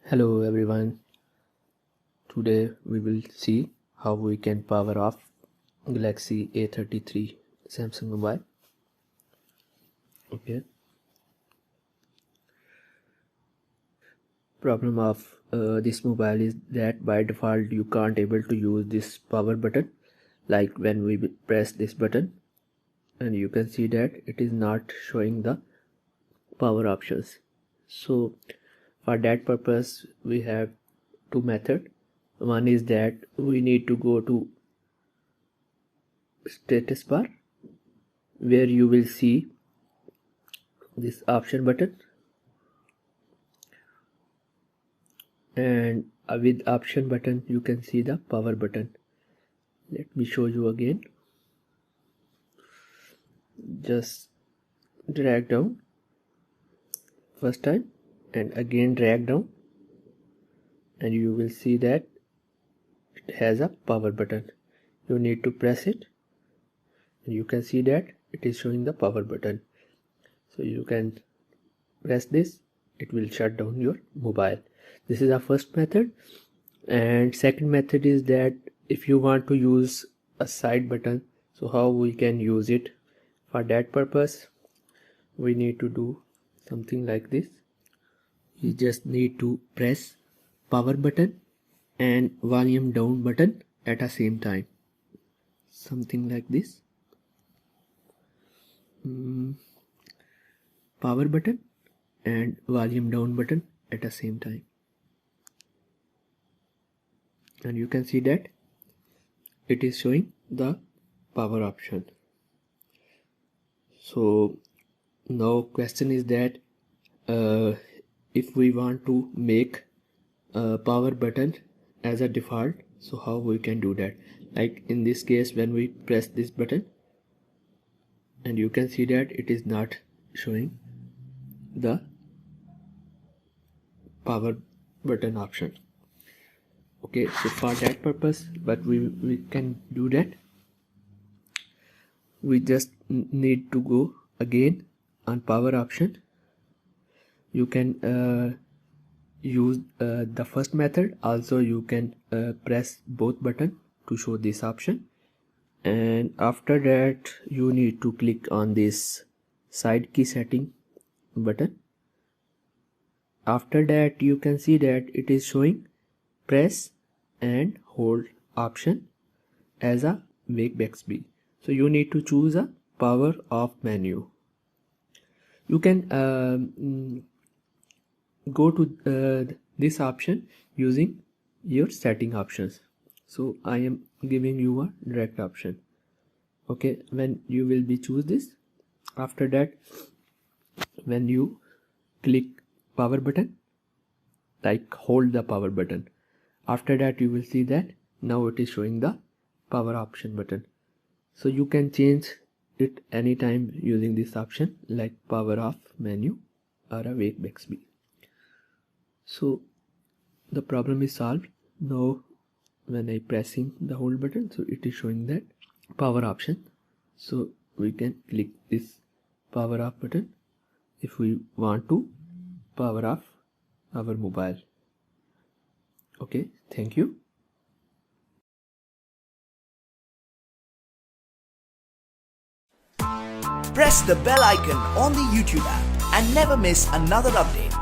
Hello everyone. Today we will see how we can power off Galaxy A33 Samsung mobile. Okay. Problem of this mobile is that by default you can't able to use this power button, like when we press this button, and you can see that it is not showing the power options. So for that purpose we have two methods. One is that we need to go to status bar, where you will see this option button, and with option button you can see the power button. Let me show you again. Just drag down first time and again drag down, and you will see that it has a power button. You need to press it and you can see that it is showing the power button. So you can press this, it will shut down your mobile. This is our first method. And second method is that if you want to use a side button, so how we can use it. For that purpose we need to do something like this. You just need to press power button and volume down button at the same time, something like this. Power button and volume down button at the same time, and you can see that it is showing the power option. So now question is that if we want to make a power button as a default, so how we can do that. Like in this case, when we press this button, and you can see that it is not showing the power button option. Okay, so for that purpose, but we can do that. We just need to go again on power option. You can use the first method. Also you can press both button to show this option, and after that you need to click on this side key setting button. After that you can see that it is showing press and hold option as a wake Bixby. So you need to choose a power off menu. You can go to this option using your setting options. So I am giving you a direct option. Okay, when you will be choose this, after that when you click power button, like hold the power button, after that you will see that now it is showing the power option button. So you can change it anytime using this option, like power off menu or a wake Bixby. So the problem is solved. Now when I pressing the hold button, so it is showing that power option. So we can click this power off button if we want to power off our mobile. Okay, thank you. Press the bell icon on the YouTube app and never miss another update.